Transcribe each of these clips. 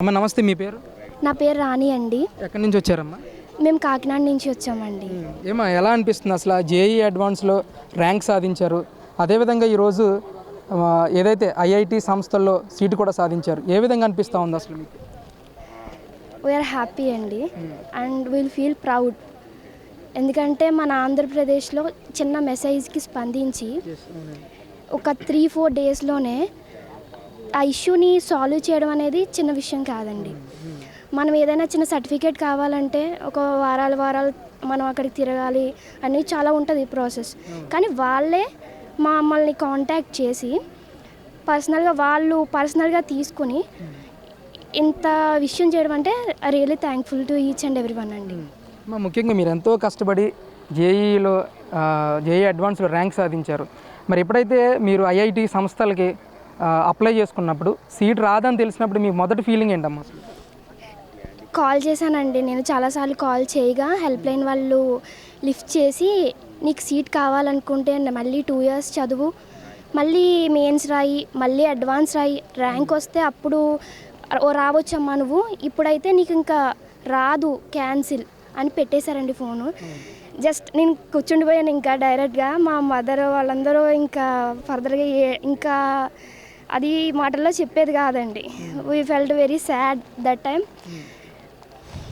అమ్మ నమస్తే, మీ పేరు? నా పేరు రాణి అండి. ఎక్కడి నుంచి వచ్చారమ్మా? మేము కాకినాడ నుంచి వచ్చామండి. ఏమో ఎలా అనిపిస్తుంది అసలు? జేఈ అడ్వాన్స్లో ర్యాంక్ సాధించారు, అదేవిధంగా ఈరోజు ఏదైతే ఐఐటి సంస్థల్లో సీటు కూడా సాధించారు, ఏ విధంగా అనిపిస్తూ ఉంది అసలు మీకు? వీఆర్ హ్యాపీ అండి అండ్ విల్ ఫీల్ ప్రౌడ్. ఎందుకంటే మన ఆంధ్రప్రదేశ్లో చిన్న మెసేజ్కి స్పందించి ఒక 3-4 డేస్లోనే ఆ ఇష్యూని సాల్వ్ చేయడం అనేది చిన్న విషయం కాదండి. మనం ఏదైనా చిన్న సర్టిఫికేట్ కావాలంటే ఒక వారాలు మనం అక్కడికి తిరగాలి అని చాలా ఉంటుంది ప్రాసెస్. కానీ వాళ్ళే మమ్మల్ని కాంటాక్ట్ చేసి పర్సనల్గా తీసుకుని ఇంత విషయం చేయడం అంటే really thankful to each and every one అండి. ముఖ్యంగా మీరు ఎంతో కష్టపడి జేఈ అడ్వాన్స్లో ర్యాంక్ సాధించారు. మరి ఎప్పుడైతే మీరు ఐఐటి సంస్థలకి అప్లై చేసుకున్నప్పుడు సీట్ రాదని తెలిసినప్పుడు మీ మొదటి ఫీలింగ్ ఏంటమ్మా? కాల్ చేశానండి. నేను చాలాసార్లు కాల్ చేయగా హెల్ప్ లైన్ వాళ్ళు లిఫ్ట్ చేసి నీకు సీట్ కావాలనుకుంటే మళ్ళీ 2 years చదువు, మళ్ళీ మెయిన్స్ రాయి, మళ్ళీ అడ్వాన్స్ రాయి, ర్యాంక్ వస్తే అప్పుడు రావచ్చమ్మా నువ్వు, ఇప్పుడైతే నీకు ఇంకా రాదు, క్యాన్సిల్ అని పెట్టేశారండి ఫోను. జస్ట్ నేను కూర్చుండిపోయాను. ఇంకా డైరెక్ట్గా మా మదర్ వాళ్ళందరూ ఇంకా ఫర్దర్గా ఇంకా అది మాటల్లో చెప్పేది కాదండి. We felt very sad that time.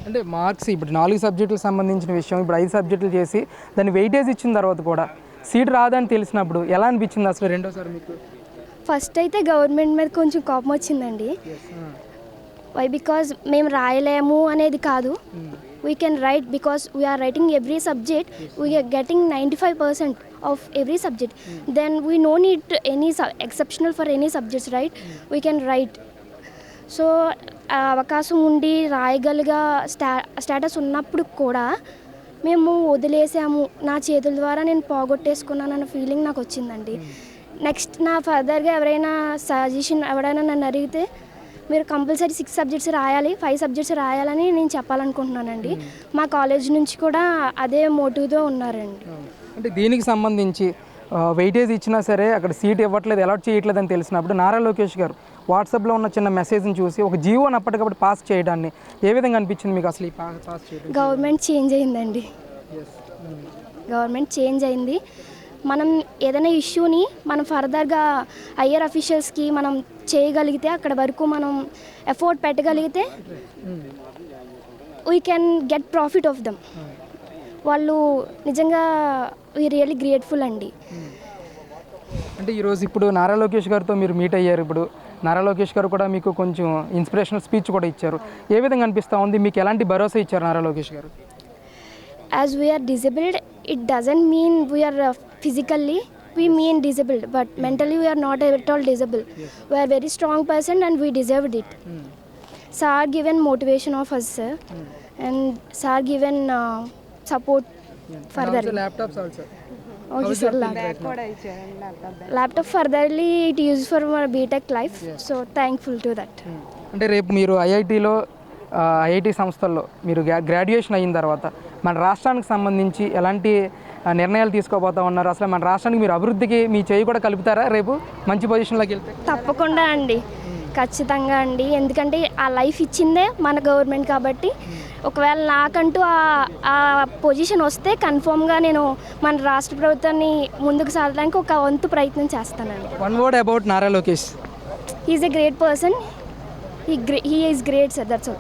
అంటే మార్క్స్ ఇప్పుడు 4 సబ్జెక్టులకు సంబంధించిన విషయం, ఇప్పుడు 5 సబ్జెక్టులు చేసి దాన్ని వెయిటేజ్ ఇచ్చిన తర్వాత కూడా సీట్ రాదని తెలిసినప్పుడు ఎలా అనిపించింది అసలు రెండోసారి మీకు? ఫస్ట్ అయితే గవర్నమెంట్ మీద కొంచెం కోపం వచ్చిందండి. వై బికాజ్ మేము రాయలేము అనేది కాదు, we can write because we are writing every subject, we are getting 95% of every subject, then we no need any exceptional for any subjects, right? We can write. So అవకాశం ఉండి రాయగలిగా స్టేటస్ ఉన్నప్పుడు కూడా మేము వదిలేసాము, నా చేతుల ద్వారా నేను పోగొట్టేసుకున్నానన్న ఫీలింగ్ నాకు వచ్చిందండి. నెక్స్ట్ నా ఫర్దర్గా ఎవరైనా సజెషన్ ఎవరైనా నన్ను అడిగితే మీరు కంపల్సరీ 6 సబ్జెక్ట్స్ రాయాలి, 5 సబ్జెక్ట్స్ రాయాలని నేను చెప్పాలనుకుంటున్నానండి. మా కాలేజ్ నుంచి కూడా అదే మోటివ్తో ఉన్నారండి. అంటే దీనికి సంబంధించి వెయిటేజ్ ఇచ్చినా సరే అక్కడ సీట్ ఇవ్వట్లేదు, అలాట్ చేయట్లేదు అని తెలిసినప్పుడు నారా లోకేష్ గారు వాట్సాప్లో ఉన్న చిన్న మెసేజ్ని చూసి ఒక జీవోని అప్పటికప్పుడు పాస్ చేయడాన్ని ఏ విధంగా అనిపించింది మీకు అసలు? ఈ పాస్ చేయడం గవర్నమెంట్ చేంజ్ అయిందండి. గవర్నమెంట్ చేంజ్ అయింది. మనం ఏదైనా ఇష్యూని మనం ఫర్దర్గా హయ్యర్ అఫీషియల్స్కి మనం చేయగలిగితే, అక్కడ వరకు మనం ఎఫోర్ట్ పెట్టగలిగితే we can get profit of them. వాళ్ళు నిజంగా వీ రియల్లీ గ్రేట్ఫుల్ అండి. అంటే ఈరోజు ఇప్పుడు నారా లోకేష్ గారితో మీరు మీట్ అయ్యారు. ఇప్పుడు నారా లోకేష్ గారు కూడా మీకు కొంచెం ఇన్స్పిరేషనల్ స్పీచ్ కూడా ఇచ్చారు. ఏ విధంగా అనిపిస్తూ ఉంది? మీకు ఎలాంటి భరోసా ఇచ్చారు నారా లోకేష్ గారు? As we are disabled, it doesn't mean we are physically, we mean disabled, but mentally we are not at all disabled. We are very strong person and we deserved it. Sir given motivation of us, sir, and sir given support furtherly. Laptops also. Okay sir, laptop furtherly it used for my BTech life, so thankful to that. అంటే రేపు మీరు IIT సంస్థల్లో మీరు graduation అయిన తర్వాత మన రాష్ట్రానికి సంబంధించి ఎలాంటి నిర్ణయాలు తీసుకోబోతా ఉన్నారు? అసలు మన రాష్ట్రానికి మీరు అభివృద్ధికి మీ చేయి కూడా కలుపుతారా రేపు మంచి పొజిషన్లోకి వెళ్తే? తప్పకుండా అండి, ఖచ్చితంగా అండి. ఎందుకంటే ఆ లైఫ్ ఇచ్చిందే మన గవర్నమెంట్ కాబట్టి, ఒకవేళ నాకంటూ ఆ పొజిషన్ వస్తే కన్ఫర్మ్గా నేను మన రాష్ట్ర ప్రభుత్వాన్ని ముందుకు సాగడానికి ఒక వంతు ప్రయత్నం చేస్తానండి. One word about Nara Lokesh. He is a great person. He is great, sir. That's all.